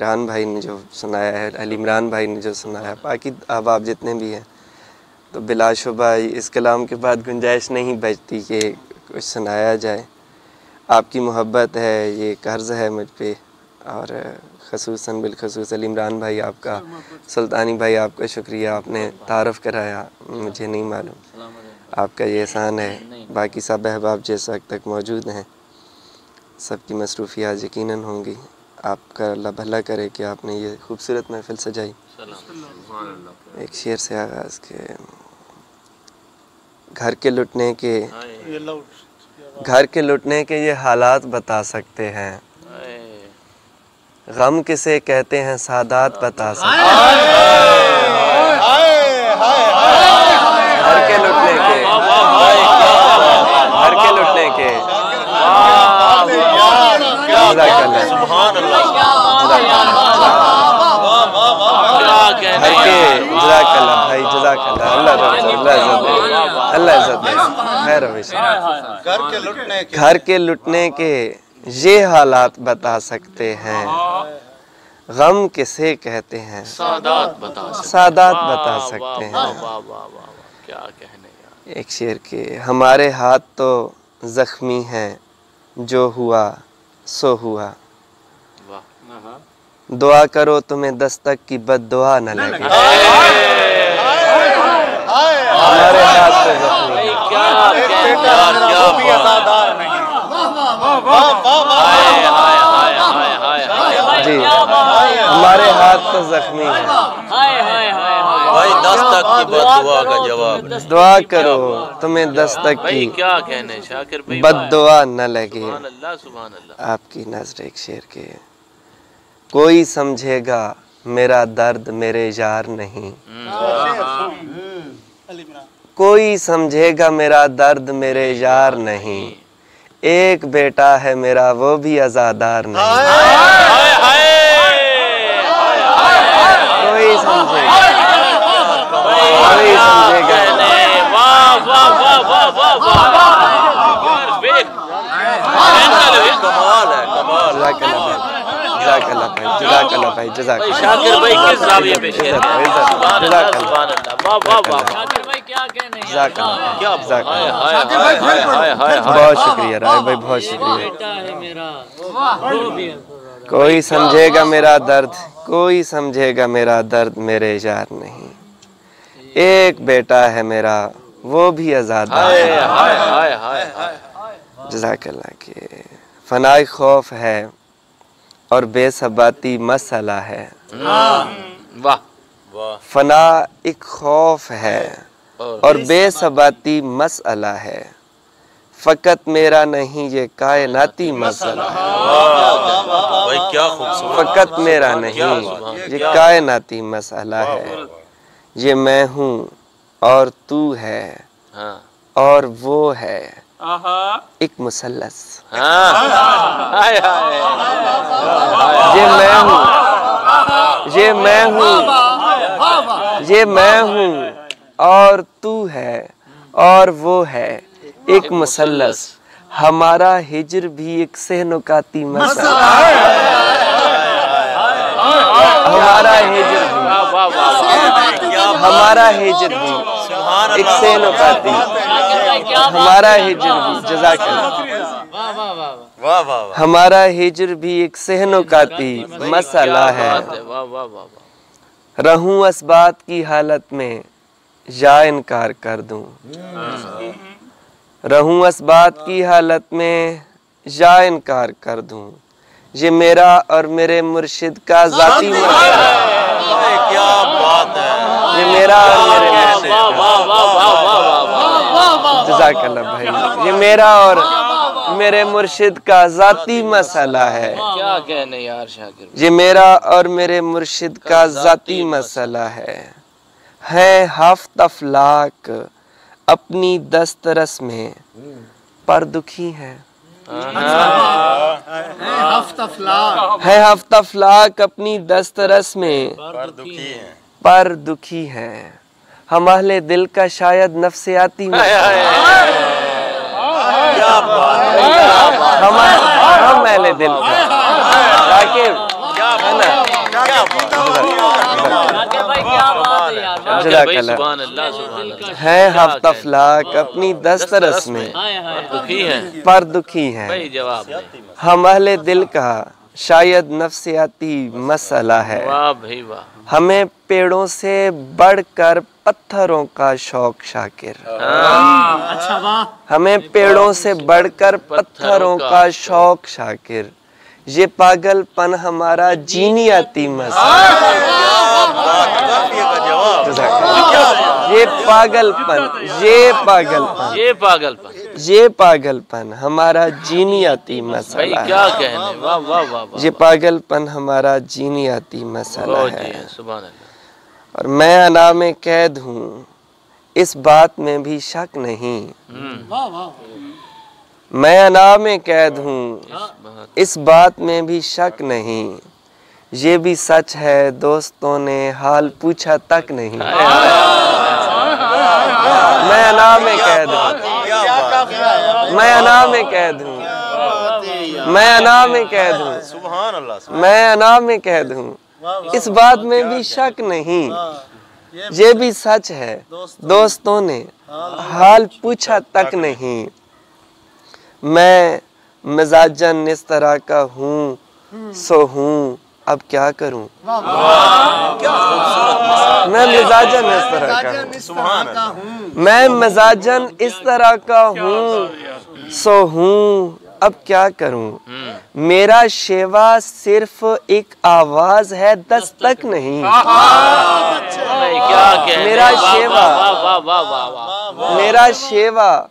इमरान भाई ने जो सुनाया है, अली इमरान भाई ने जो सुनाया है, बाकी अहबाब जितने भी हैं, तो बिलाशुबा इस कलाम के बाद गुंजाइश नहीं बचती कि कुछ सुनाया जाए। आपकी मोहब्बत है, ये कर्ज़ है मुझ पे, और ख़ुसूसन बिलख़ुसूस अली इमरान भाई आपका, सुल्तानी भाई आपका शुक्रिया, आपने तारफ़ कराया, मुझे नहीं मालूम, आपका ये एहसान है। बाकी सब अहबाब जिस वक्त तक मौजूद हैं, सबकी मसरूफ़ियात यकीनन होंगी। आपका अल्लाह भला करे कि आपने ये खूबसूरत महफ़िल सजाई। एक शेर से आगाज़ के, घर के लुटने के ये हालात बता सकते हैं, गम किसे कहते हैं सादात बता सकते हैं। घर के लुटने के घर के लुटने के ये हालात बता सकते हैं, गम किसे कहते हैं सादात बता सकते हैं। क्या कहने। एक शेर के, हमारे हाथ तो जख्मी हैं, जो हुआ सो हुआ, दुआ करो तुम्हें दस्तक की बद्दुआ न लगे। हमारे हाथ तो जख्मी जी, हमारे हाथ तो जख्मी है भाई, दस्तक की बद्दुआ का जवाब, दुआ करो तुम्हें दस्तक की क्या कहने शाकिर भाई, बद्दुआ न लगे। सुभान अल्लाह। आपकी नज़र एक शेर के, कोई समझेगा मेरा दर्द मेरे यार नहीं, कोई समझेगा मेरा दर्द मेरे यार नहीं, एक बेटा है मेरा वो भी आज़ादार नहीं। कोई समझेगा शाकिर भाई किस ज़ाविये पे शेर है? बहुत शुक्रिया राय भाई, बहुत शुक्रिया। कोई समझेगा मेरा दर्द, कोई समझेगा मेरा दर्द मेरे यार नहीं, एक बेटा है मेरा वो भी आज़ादार नहीं। जज़ाकल्लाह के, फनाए खौफ है और बेसबाती मसला है। वाह, फना एक खौफ है और बेसबाती मसला है, फ़कत मेरा नहीं ये कायनाती मसला है। भाई क्या खूबसूरत, फ़कत मेरा नहीं ये कायनाती मसला है, ये मैं हूँ और तू है और वो है एक मुसल्लस। ये मैं हूँ, ये मैं हूँ, ये मैं हूँ और तू है और वो है एक मुसल्लस, हमारा हिज्र भी एक सहनुकाती मसला, हमारा हिज्र भी, हमारा हिज्र भी एक सहनुकाती, हमारा हिज्र भी, जज़ाकल्लाह, हमारा हिज्र भी एक सहनुकाती मसला है। रहूं असबात की हालत में या इनकार कर दूं, रहूं असबात की हालत में या इनकार कर दूं, ये मेरा और मेरे मुर्शिद का ज़ाती मसला है। क्या बात है, ये मेरा और मेरे मुर्शिद का, जज़ाकल्लाह भाई, ये मेरा और मेरे मुर्शिद का ज़ाती मसला है। क्या कहने यार शाकिर, ये मेरा और मेरे मुर्शिद का ज़ाती मसला है हफ्त अफलाक अपनी दस्तरस में पर दुखी है, है हफ्त अफलाक अपनी दस्तरस में पर दुखी है, हम अहले दिल का शायद नफ्सियाती हम अहले दिल का, है ना, है हफ्ता फलाक अपनी दस्तरस में दुखी है पर दुखी है। जवाब हम अहले दिल का शायद नफ्सियाती मसला है। वाह भाई वाह। हमें पेड़ों से बढ़कर पत्थरों का शौक शाकिर। अच्छा वाह। हमें पेड़ों से बढ़कर पत्थरों का शौक शाकिर। ये पागलपन हमारा जीनियाती मसला। ये पागलपन हमारा जीनियाती मसला भाई क्या कहने। वाह वाह वाह। ये पागलपन हमारा जीनियाती मसला है। सुभान अल्लाह। और मैं अना में कैद हूँ इस बात में भी शक नहीं। वाह वाह। मैं अना में कैद हूँ इस बात में भी शक नहीं। ये भी सच है दोस्तों ने हाल पूछा तक नहीं। मैं अना में कैद हूँ। मैं अना में कैद हूँ। मैं अना में कैद हूँ। सुभान अल्लाह। मैं अना में कैद हूँ इस बात में भी शक नहीं। ये भी सच है दोस्तों ने हाल पूछा तक नहीं। मैं मिजाजन इस तरह का हूँ सो हूँ अब क्या करूँ। मैं मिजाजन इस तरह का हूँ। मैं मिजाजन इस तरह का हूँ सो हूँ अब क्या करूँ। मेरा शेवा सिर्फ एक आवाज है दस्तक नहीं। क्या कहने। मेरा शेवा मेरा शेवा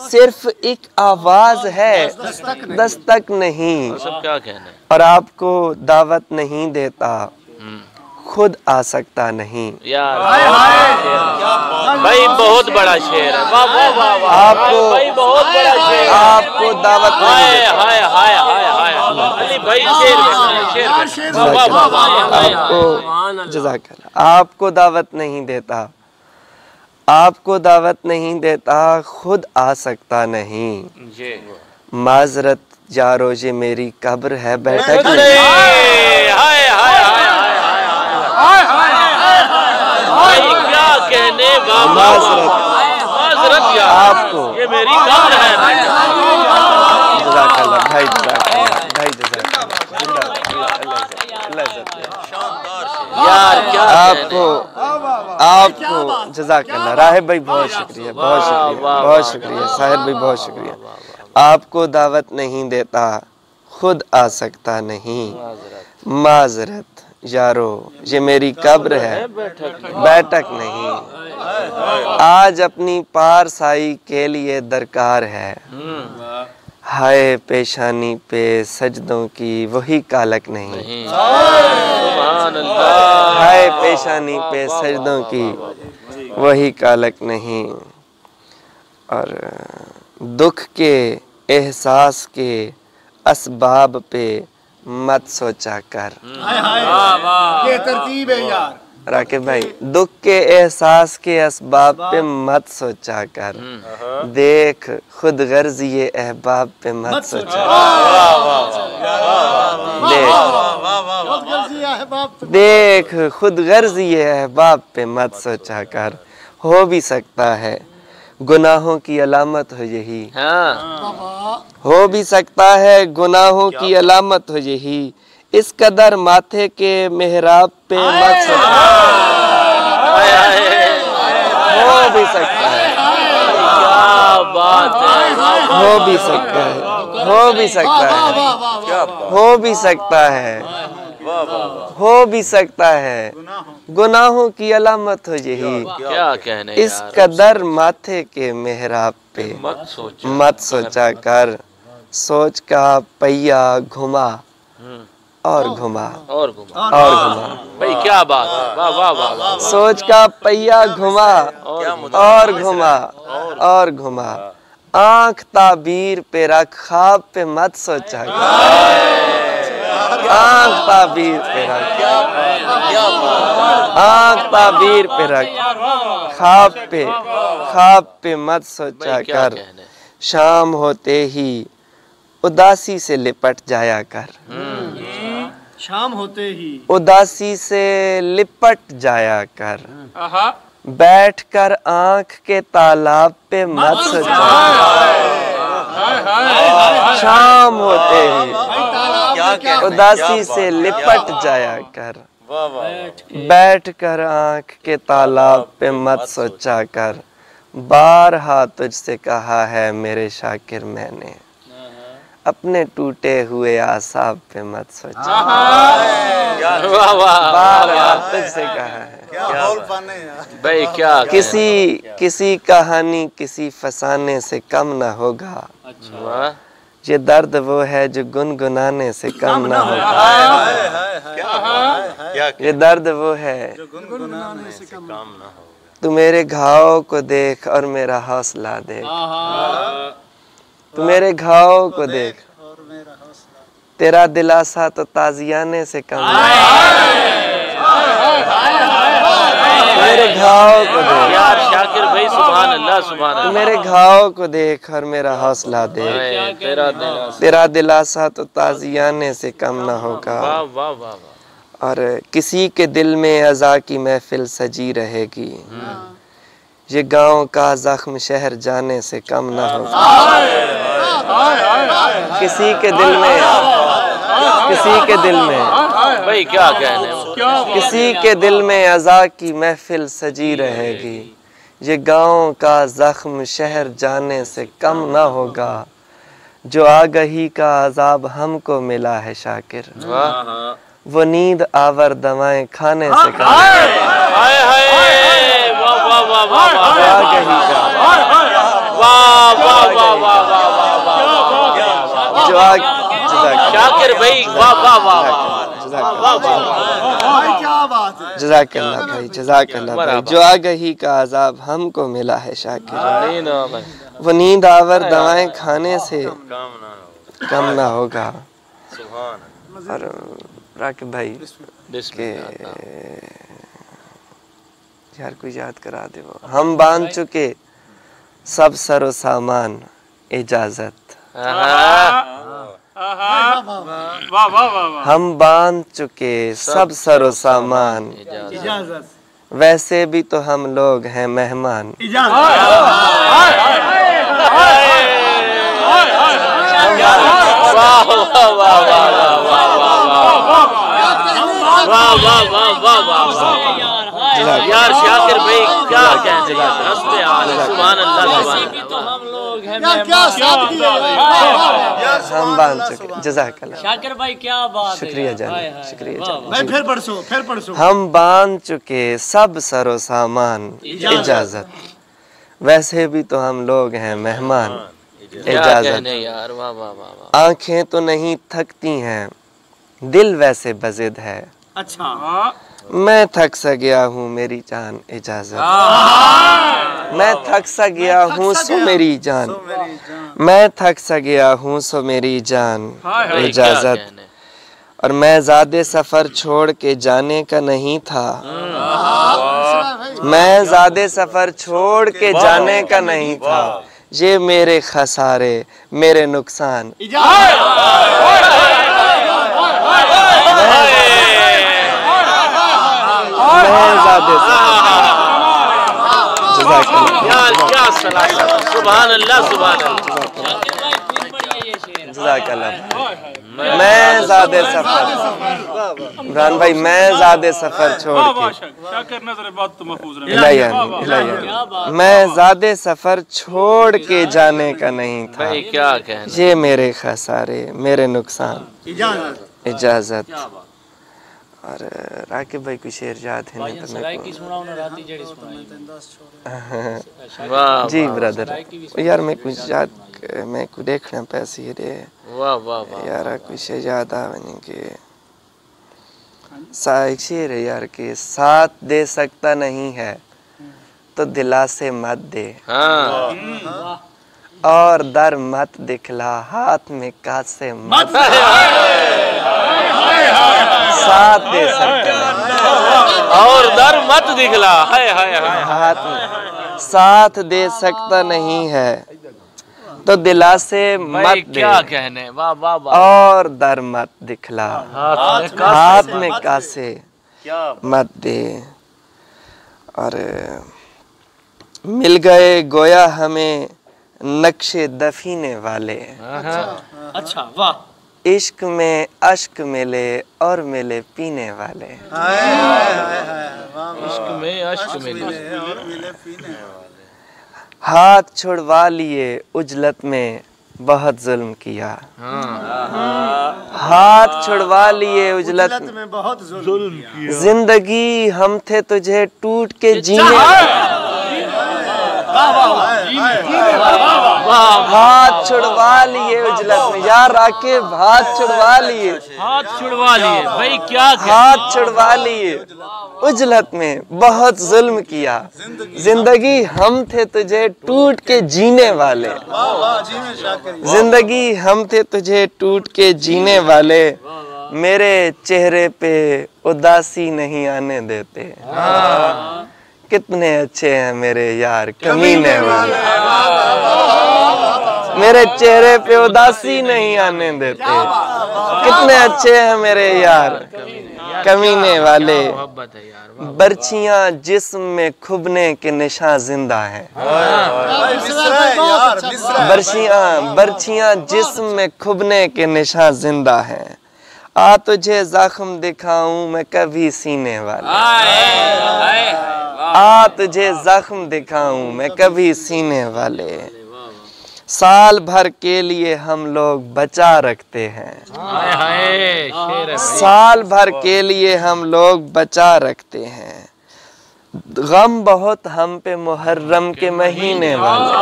सिर्फ एक आवाज है दस्तक नहीं। सब क्या कहने। और आपको दावत नहीं देता खुद आ सकता नहीं। यार भाई बहुत बड़ा शेर है। वाह वाह वाह वाह। आपको भाई बहुत बड़ा शेर है। आपको दावत हाय नहीं हाय हाय हाय हाय अली भाई शेर वाह वाह वाह वाह। आपको जज़ाकल्लाह। आपको दावत नहीं देता आपको दावत नहीं देता खुद आ सकता नहीं। माजरत यारो ये मेरी कब्र है बैठक में। हाय हाय हाय क्या कहने। माजरत यार आपको ये मेरी कब्र है। जज़ाकल्लाह भाई जज़ाकल्लाह भाई जज़ाकल्लाह। यार क्या आपको जज़ाकल्लाह। राहिब भाई बहुत शुक्रिया बहुत शुक्रिया साहिर भाई बहुत शुक्रिया। आपको दावत नहीं देता खुद आ सकता नहीं। माजरत यारो ये मेरी कब्र है बैठक नहीं। आज अपनी पारसाई के लिए दरकार है। हाय पेशानी पे सजदों की वही कालक नहीं। हाय पेशानी पे सजदों की वही कालक नहीं। और दुख के एहसास के असबाब पे मत सोचा कर। ये तरतीब है यार। राकिब भाई दुख के एहसास के असबाब पे मत सोचा कर। देख खुद गर्ज ये अहबाब पे मत सोचा देख खुद गर्ज ये अहबाब पे मत सोचा कर। हो भी सकता है गुनाहों की अलामत हो यही। हो भी सकता है गुनाहों की अलामत हो यही। इस कदर माथे के मेहराब पे मत सोचा। हो भी सकता है क्या बात है। हो भी सकता है हो भी सकता है हो भी सकता है हो भी सकता है गुनाहों की अलामत हो यही। क्या कहने। इस कदर माथे के मेहराब पे मत सोचा कर। सोच का पहिया घुमा और घुमा और घुमा और घुमा। भाई क्या बात है। वाह वाह वाह वाह। सोच का पहिया घुमा और घुमा और घुमा। आंख ताबीर पे रख ख्वाब पे मत सोचा कर। आंख ताबीर पे रख आंख ताबीर पे रख ख्वाब पे मत सोचा कर। शाम होते ही उदासी से लिपट जाया कर। शाम होते ही उदासी से लिपट जाया कर, बैठ कर आंख के तालाब पे मत सो जाया। शाम होते ही उदासी से लिपट जाया कर, बैठ कर आंख के तालाब पे मत सोचा कर। बारहा तुझसे कहा है मेरे शाकिर मैंने, अपने टूटे हुए आसाब पे मत सोचा। बारहा तुझसे कहा है भाई क्या किसी कहानी किसी फसाने से कम न होगा। ये दर्द वो है जो गुनगुनाने से कम न होगा। ये दर्द वो है जो गुनगुनाने से कम न होगा। तू मेरे घाव को देख और मेरा हौसला देख। तू मेरे घाव को देख, तेरा दिलासा तो ताजियाने से कम मेरे घाव को देख यार शाकिर भाई, सुभान अल्लाह सुभान अल्लाह। तू मेरे घाव को देख और मेरा हौसला देख, तेरा दिलासा तो ताजियाने से कम न होगा। वाह वाह वाह। और किसी के दिल में अज़ा की महफिल सजी रहेगी, ये गांव का जख्म शहर जाने से कम न होगा। किसी के दिल में भाई क्या कहने, किसी के दिल में अज़ा की महफिल सजी रहेगी, ये गांव का जख्म शहर जाने से कम न होगा। जो आगही का अजाब हमको मिला है शाकिर, वो नींद आवर दवाएं खाने से कम। शाकिर भाई वाह वाह वाह। जज़ाकल्लाह भाई, जज़ाकल्लाह भाई। जो आगही का अजाब हमको मिला है शाकिर, वो नींद आवर दवाएं खाने से कम ना होगा। और राकिब भाई के यार कोई याद करा दे वो। हम बांध चुके सब सरो सामान इजाजत, हम बांध चुके सब सरो सामान इजाजत, वैसे भी तो हम लोग हैं मेहमान। यार शाकिर भाई क्या कहते हैं, सुभान अल्लाह सुभान अल्लाह। हम बांध चुके, जज़ाकल्लाह शाकिर भाई क्या बात है, शुक्रिया जान, शुक्रिया जान। मैं फिर पढ़ो। हम बांध चुके सब सरो सामान इजाजत, वैसे भी तो हम लोग हैं मेहमान। इजाजत यार वाह वाह वाह। आंखें तो नहीं थकती हैं, दिल वैसे बजिद है। अच्छा, मैं थक सा गया हूँ मेरी जान इजाजत, मैं थक सा गया हूँ सो मेरी जान, मैं थक सा गया हूँ सो मेरी जान इजाजत। और मैं ज़्यादा सफ़र छोड़ के जाने का नहीं था, मैं ज़्यादा सफ़र छोड़ के जाने का नहीं था। ये मेरे खसारे मेरे नुकसान, सुभान अल्लाह सुभान अल्लाह। मैं ज़्यादा सफ़र, इमरान भाई मैं ज़्यादा सफ़र छोड़ के, मैं ज़्यादा सफ़र छोड़ के जाने का नहीं था। क्या कहना, ये मेरे खसारे मेरे नुकसान इजाजत। और राकिब भाई कोई शेर याद है ना तो मेरे को। जी ब्रदर यार मैं कुछ याद, मैं को देखना पैसे रे। वाह वाह वाह यार कुछ याद आवे के एक शेर है यार के, साथ दे सकता नहीं है तो दिलासे मत दे, और दर मत दिखला हाथ में कासे मत। साथ दे सकता और दर मत दिखला, हाय हाय हाय। हाथ में साथ दे सकता नहीं है तो दिला से मत दे, क्या कहने, वाह वाह वाह। और दर मत दिखला, हाथ में कासे मत दे। और मिल गए गोया हमें नक्शे दफीने वाले, अच्छा वाह। इश्क में अश्क मिले और मिले पीने वाले। इश्क में अश्क मिले और मिले पीने वाले। हाथ छुड़वा लिए उजलत में बहुत जुल्म किया, हाथ छुड़वा लिए उजलत में बहुत जुल्म किया। जिंदगी हम थे तुझे टूट के जीने, हाथ छुड़वा लिए उजलत में, यार आके हाथ छुड़वा लिए, हाथ छुड़वा लिए भाई, क्या हाथ छुड़वा लिए उजलत में बहुत जुल्म किया, जिंदगी हम थे तुझे टूट के जीने वाले, जिंदगी हम थे तुझे टूट के जीने वाले, मेरे चेहरे पे उदासी नहीं आने देते। कितने अच्छे हैं मेरे यार कमीने वाले, मेरे चेहरे पे उदासी नहीं आने देते। कितने अच्छे हैं मेरे यार कमीने वाले, बर्छियां जिस्म में खुबने के निशान जिंदा है, बर्छियां जिस्म में खुबने के निशान जिंदा है। आ तुझे जख्म दिखाऊं मैं कभी सीने वाले, आ तुझे जख्म दिखाऊं मैं कभी सीने वाले। साल भर के लिए हम लोग बचा रखते हैं, साल भर के लिए हम लोग बचा रखते हैं। गम बहुत हम पे मुहर्रम के महीने वाले,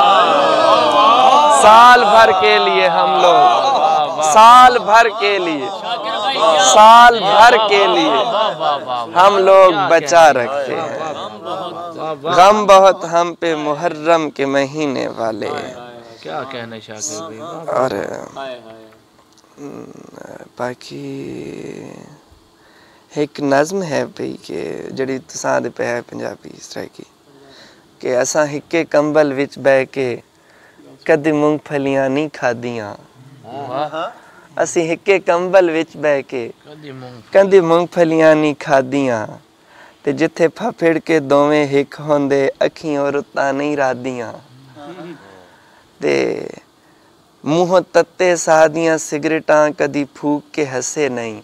साल भर के लिए हम लोग, साल भर के लिए, साल भर के लिए हम लोग बचा रखते हैं। गम बहुत हम पे मुहर्रम के महीने वाले। क्या कहना शाकिर भाई। और बाकी एक नज़म है भाई के जड़ी तुसां पे है पंजाबी इस तरह की कि असा हिक्के कंबल विच बह के कदी मूंगफलियां नहीं खादियां, असी हिक्के कंबल विच बह के कदी मूंगफलियां नहीं खादियां, ते जिथे फफड़ के दोवें हिक होंदे अखियों रुत्तां नहीं रादियां, ते मुँह तत्ते सादियां सिगरेटां कदी फूक के हसे नहीं,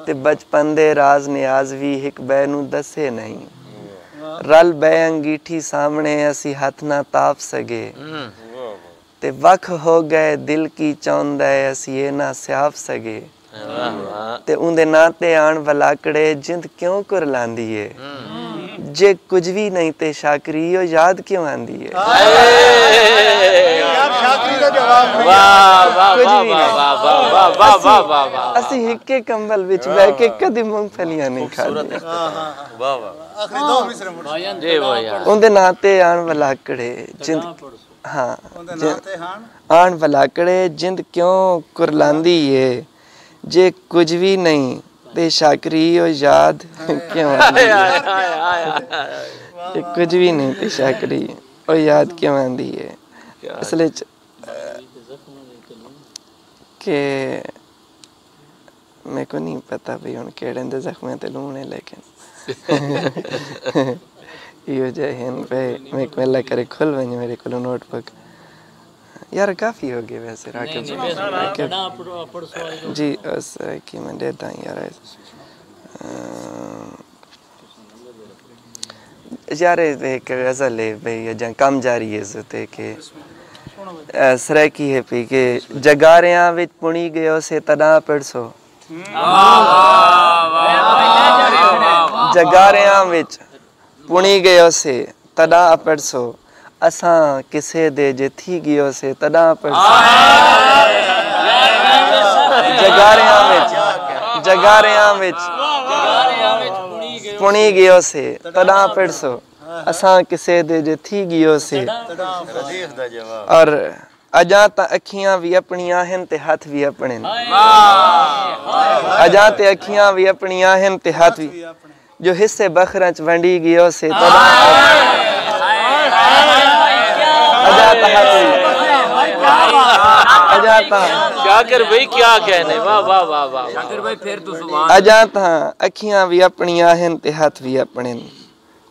ते बचपन दे राज नियाज भी हिक बै नूं दसे नहीं। रल बै अंगीठी सामने असी हथ ना ताप सके, ते वख हो गए दिल की चौंदा असी ये ना स्याप सके, ते उंदे नाते आन वलाकड़े जिंद क्यों कुरलांदी है, जे कुछ भी नहीं ते शाकरी यो याद क्यों आंदी है। असी हिक्के कंबल विच बह के कदी मूंगफलियां नहीं खादी, उंदे नाते आन वलाकड़े जिंद, हाँ आन वलाकड़े जिंद क्यों कुरलांदी है, जे कुछ भी नहीं ते शाकरी यो याद क्यों आंदी है, कुछ भी नहीं ते शाकरी ओ याद क्यों आंदी है। इसलिए के मेरे को नहीं पता भाई हुण केड़े दे जख्मे ते लूने, लेकिन यो जहन पे मैं मेला करे खुल वने मेरे को नोटबुक। यार काफ़ी हो गए वैसे राकेब जी, उस की मैं देता हूँ यार। यार एक गज़ल है भाई जहाँ कम जारी है ज़ुते के सराकी है पी के जगारियां विच पुणी गयो से तदा पड़सो, जगारियां विच पुणी गयो से तदा पड़सो, असां किसे दे जे थी गयो से तदा पड़सो। जगारियां विच पुणी गयो से तदा पड़सो, असां किसे दे जे थी गयो से। और अजा त अखियां भी अपनियां हैं ते हाथ भी अपने, अजा ते अखियां भी अपनियां हैं ते हाथ भी, जो हिस्से बखरा च वंडी गयो से तदा अजा त हाथ भी अजाता शाकिर भाई क्या कहने, वाह वाह वाह वाह। शाकिर भाई फिर तो सुभान अजाता अखियां भी अपनियां हैं ते हाथ भी अपने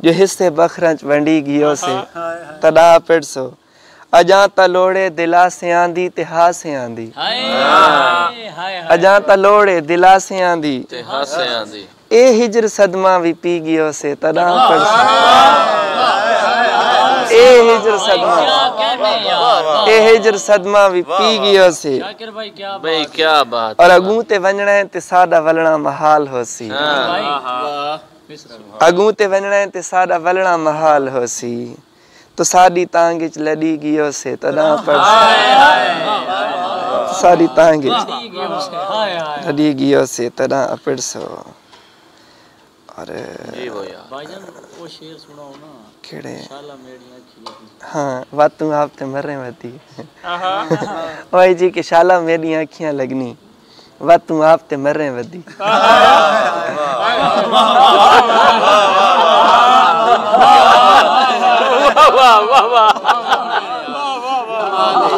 जो हिस्से बखरा च वंडी गियो से तड़ा पिड़सो अजाता लोड़े दिला से आंदी ते हा से आंदी अजाता लोड़े दिला से आंदी ते हासे आंदी ए हिजर सदमा भी पी गियो से तड़ा पिड़सो ए हिजर सदमा ए हिजर सदमा भी पी गियो से शाकिर भाई क्या भाई क्या बात। और अगू ते वंजणा है ते सादा वलना महाल होसी अगू ते वंजणा है ते सादा वलना महाल होसी तो साडी तांगे च लड़ी गियो से तड़ा पिड़सो साडी तांगे च लड़ी गियो से तड़ा पिड़सो। अरे जी वो यार भाईजान वो शेर सुनाओ ना, केड़े शाला मेड़ियां खिया हाँ बातू आप ते मरे मती भाई जी के शाला मेरी आँखियां लगनी बातू आप ते मरे वदी वाह वाह वाह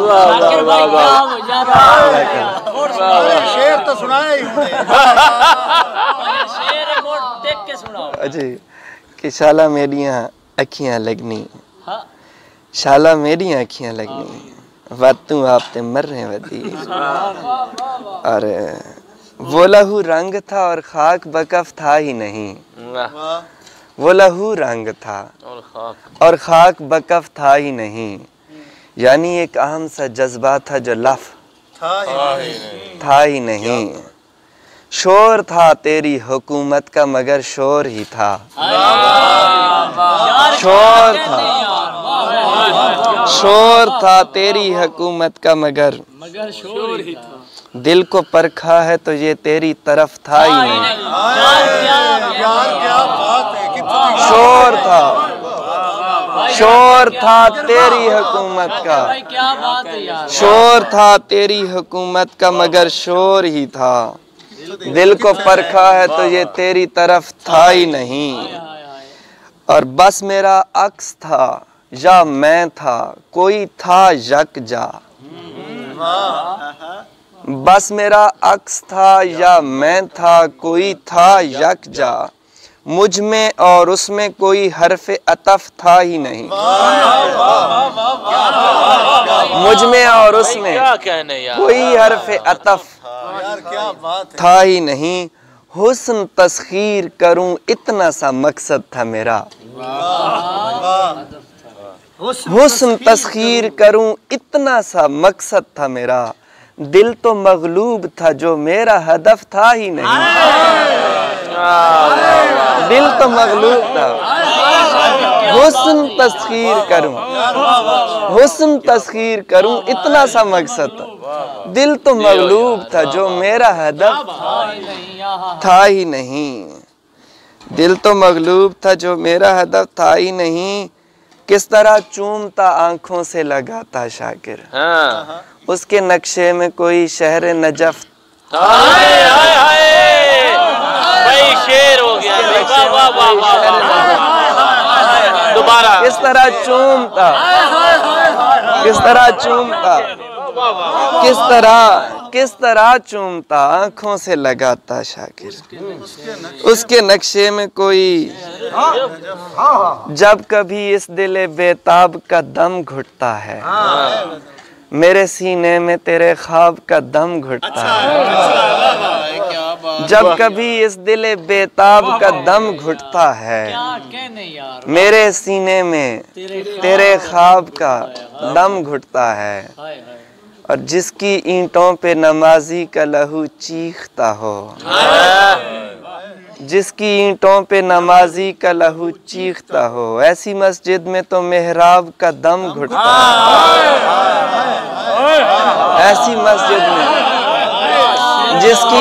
शाकिर भाई क्या हो जा रहा है शेर तो सुनाया ही हमने। शेर मोड़ देख के सुनाओ। अजय कि शाला मेरी अखियां लगनी हाँ शाला मेरी आँखियां लगनी बातू आप ते मरे वदी। अरे वो लहू रंग था और खाक बकफ था ही नहीं वाह। वो लहू रंग था और और खाक बकफ था ही नहीं यानी एक अहम सा जज्बा था जो लफ था ही नहीं शोर था तेरी हुकूमत का मगर शोर ही था शोर था तेरी हुकूमत का मगर शोर ही था दिल को परखा है तो ये तेरी तरफ था ही नहीं यार क्या बात है, कितनी शोर था तेरी हुकूमत का भाई क्या बात है यार। शोर था तेरी हुकूमत का मगर शोर ही था दिल को परखा है तो ये तेरी तरफ था ही नहीं और बस मेरा अक्स था या मैं था कोई था यक जा बस मेरा अक्स था या मैं था कोई था यक जा मुझ में और उसमें कोई हरफ अतफ था ही नहीं मुझ में और उसमें क्या कहने यार। कोई हरफ अतफ यार क्या बात है। था ही नहीं हुस्न तस्खीर करूं इतना सा मकसद था मेरा हुस्न तस्खीर करूं इतना सा मकसद था मेरा दिल तो मगलूब था जो मेरा हदफ था ही नहीं दिल तो मगलूब था हुस्न तस्खीर करूं इतना सा मकसद था दिल तो मगलूब था जो मेरा हदफ था ही नहीं दिल तो मगलूब था जो मेरा हदफ था ही नहीं किस तरह चूमता आंखों से लगाता शाकिर हाँ। उसके नक्शे में कोई शहर नजफ हाय हाय हाय भाई शेर हो गया। वाह वाह वाह वाह वाह। दोबारा किस तरह चूमता किस तरह चूमता आंखों से लगाता शाकिर उसके नक्शे में कोई जब कभी इस दिले बेताब का दम घुटता है मेरे सीने में तेरे ख्वाब का दम घुटता है जब कभी इस दिले बेताब का दम घुटता है मेरे सीने में तेरे ख्वाब का दम घुटता है और जिसकी ईंटों पे नमाजी का लहू चीखता हो जिसकी ईंटों पे नमाजी का लहू चीखता हो ऐसी मस्जिद में तो मेहराब का दम घुटता है ऐसी मस्जिद में जिसकी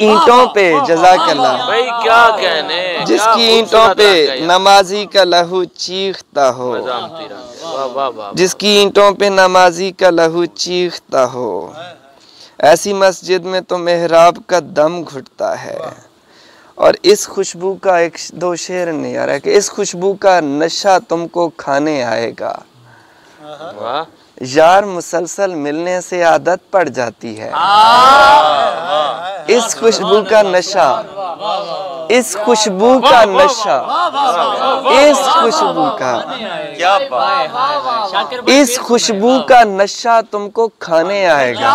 ईंटों पे जज़ाकल्लाह भाई क्या कहने। जिसकी ईंटों पे नमाजी का लहू चीखता हो वाह वाह वाह। जिसकी ईंटों पे नमाजी का लहू चीखता हो ऐसी मस्जिद में तो मेहराब का दम घुटता है और इस खुशबू का एक दो शेर नहीं आ रहा है कि इस खुशबू का नशा तुमको खाने आएगा वाह यार मुसलसल मिलने से आदत पड़ जाती है। इस खुशबू का नशा, इस खुशबू का नशा, इस खुशबू का, क्या बात, इस खुशबू का नशा तुमको खाने आएगा।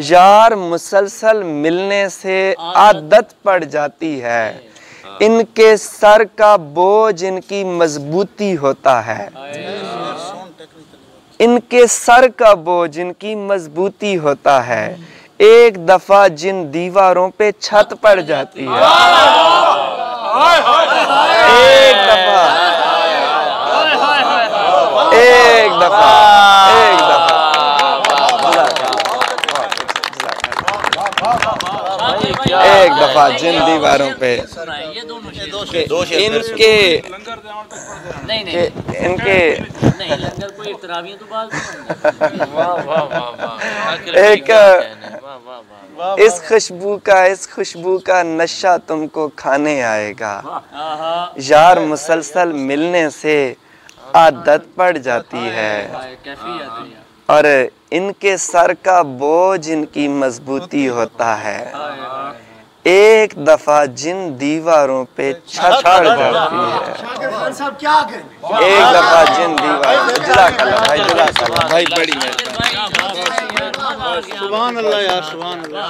यार मुसलसल मिलने से आदत पड़ जाती है। इनके सर का बोझ इनकी मजबूती होता है। इनके सर का बोझ इनकी मजबूती होता है। एक दफा जिन दीवारों पे छत पड़ जाती है, एक दफा, एक दफा, एक दफा, एक दफा जिन दीवारों पे ये दोनों शेर इनके नहीं इनके नहीं, लंगर को एक तरावियां तो बात वाह वाह वाह वाह, एक वाह वाह वाह, इस खुशबू का नशा तुमको खाने आएगा। यार मुसलसल मिलने से आदत पड़ जाती है कैफियत और इनके सर का बोझ इनकी मजबूती होता है। एक दफा जिन दीवारों पे छत पड़ जाती है, एक दफा जिन दीवारों, जज़ाकल्लाह भाई, जज़ाकल्लाह भाई, बड़ी सुभान अल्लाह यार, सुभान अल्लाह।